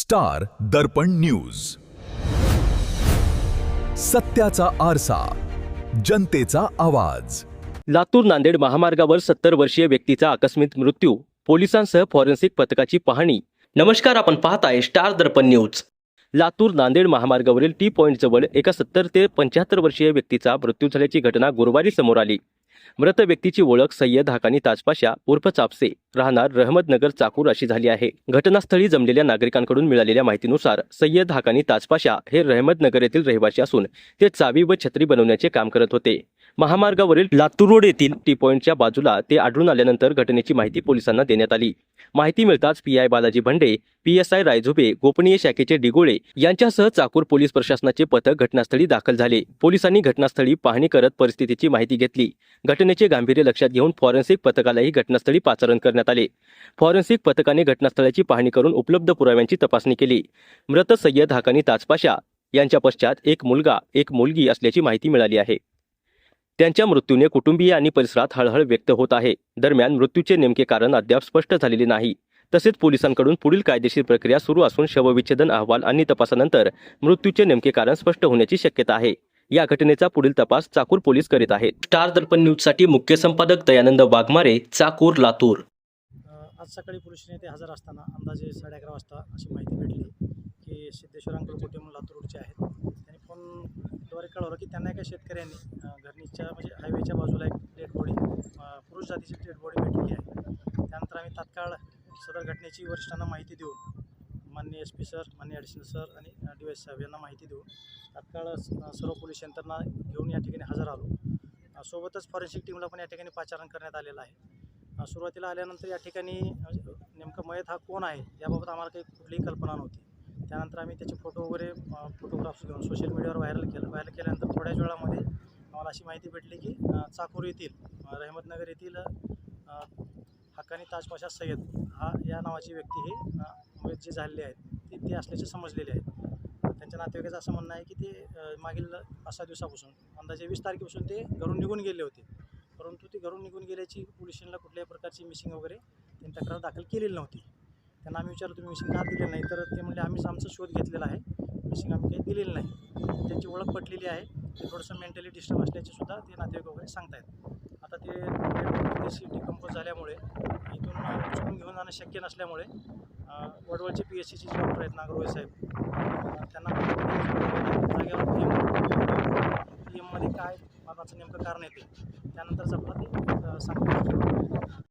Star दर्पण news, सत्याचा आरसा, जनतेचा आवाज। लातूर नांदेड महामार्गावर 70 वर्षीय व्यक्तीचा आकस्मिक मृत्यू, पोलिसांसह फॉरेन्सिक पथकाची पाहणी। नमस्कार, आपण पाहताय स्टार दर्पण न्यूज। लातूर नांदेड महामार्गावरील टी पॉइंट जवळ एका 70 ते 75 वर्षीय व्यक्तीचा मृत्यू झाल्याची घटना गुरुवारी समोर आली। मृत व्यक्तीची ओळख सय्यद हाकानी ताजपाशा उर्फ चापसे, राहणार रहमतनगर चाकूर अशी झाली आहे। घटनास्थळी जमलेल्या नागरिकांकडून मिळालेल्या माहितीनुसार सय्यद हाकानी ताजपाशा हे रहमतनगर येथील रहिवासी असून ते चावी व छत्री बनवण्याचे काम करत होते। महामार्गावरील लातूर रोड येथील टी पॉइंटच्या बाजूला ते आढळून आल्यानंतर घटनेची माहिती पोलिसांना देण्यात आली। माहिती मिळताच पीआय बालाजी भंडे, पीएसआय रायझुबे, गोपनीय शाखेचे डिगोळे यांच्यासह चाकूर पोलीस प्रशासनाचे पथक घटनास्थळी दाखल झाले। पोलिसांनी घटनास्थळी पाहणी करत परिस्थितीची माहिती घेतली। घटनेचे गांभीर्य लक्षात घेऊन फॉरेन्सिक पथकालाही घटनास्थळी पाचारण करण्यात आले। फॉरेन्सिक पथकाने घटनास्थळाची पाहणी करून उपलब्ध पुराव्यांची तपासणी केली। मृत सय्यद हाकानी ताजपाशा यांच्या पश्चात एक मुलगा एक मुलगी असल्याची माहिती मिळाली आहे। त्यांच्या मृत्यूने कुटुंबीय आणि परिसरात हळहळ व्यक्त होत आहे। दरम्यान मृत्यूचे नेमके कारण अद्याप स्पष्ट झालेले नाही। तसेच पोलिसांकडून पुढील कायदेशीर प्रक्रिया सुरू असून शवविच्छेदन अहवाल आणि तपासानंतर मृत्यूचे नेमके कारण स्पष्ट होण्याची शक्यता आहे। या घटनेचा पुढील तपास चाकूर पोलीस करीत आहेत। स्टार दर्पण न्यूजसाठी मुख्य संपादक दयानंद वाघमारे, चाकूर, लातूर। आज सकाळी पोलीस स्टेशन येथे हजर असताना अंदाजे 11:30 वाजता अशी माहिती भेटली की सिद्धेश्वर अंकल कोटे म्हणून लातूर रोडचे आहेत। त्यांनी फोनद्वारे कळवलं की त्यांना एका शेतकऱ्यांनी घरणीच्या म्हणजे हायवेच्या बाजूला एक डेड बॉडी, पुरुष जातीची डेड बॉडी भेटलेली आहे। त्यानंतर आम्ही तात्काळ सदर घटनेची वरिष्ठांना माहिती देऊन माननीय SP सर, माननीय ॲडिशनल सर आणि DYS साहेब यांना माहिती देऊन तात्काळ सर्व पोलीस यंत्रणा घेऊन या ठिकाणी हजर आलो। सोबतच फॉरेन्सिक टीमला पण या ठिकाणी पाचारण करण्यात आलेलं आहे। सुरुवातीला आल्यानंतर या ठिकाणी नेमकं मयत हा कोण आहे याबाबत आम्हाला काही कुठलीही कल्पना नव्हती। त्यानंतर आम्ही त्याचे फोटो वगैरे फोटोग्राफ्स घेऊन सोशल मीडियावर व्हायरल केल्यानंतर थोड्याच वेळामध्ये आम्हाला अशी माहिती भेटली की चाकूर येथील रहमतनगर येथील हक्कानी ताजपाशा सय्यद या नावाची व्यक्ती हे मयत जे झालेले आहेत ते असल्याचे समजलेले आहेत। त्यांच्या नातेवाईकाचं असं म्हणणं आहे की ते मागील 5-6 दिवसापासून अंदाजे 20 तारखेपासून ते घरून निघून गेले होते, परंतु ते घरून निघून गेल्याची पोलीस स्टेशनला कुठल्याही प्रकारची मिसिंग वगैरे त्यांनी तक्रार दाखल केलेली नव्हती। त्यांना आम्ही विचारलं तुम्ही मिसिंग का दिलेलं नाही, तर ते म्हणले आम्हीच आमचा शोध घेतलेला आहे, मिसिंग आम्ही काही दिलेली नाही। त्यांची ओळख पटलेली आहे, ते थोडंसं मेंटली डिस्टर्ब असल्याचे सुद्धा ते नातेवाईक वगैरे सांगतायत। आता ते डिकम्पोज झाल्यामुळे इथून उचलून घेऊन जाणं शक्य नसल्यामुळे वडवळचे PSCचे जे डॉक्टर आहेत नागरोळे साहेब त्यांना जागेवर PM मध्ये काय मरणाचं नेमकं कारण येते त्यानंतरच आपलं ते सांगतो।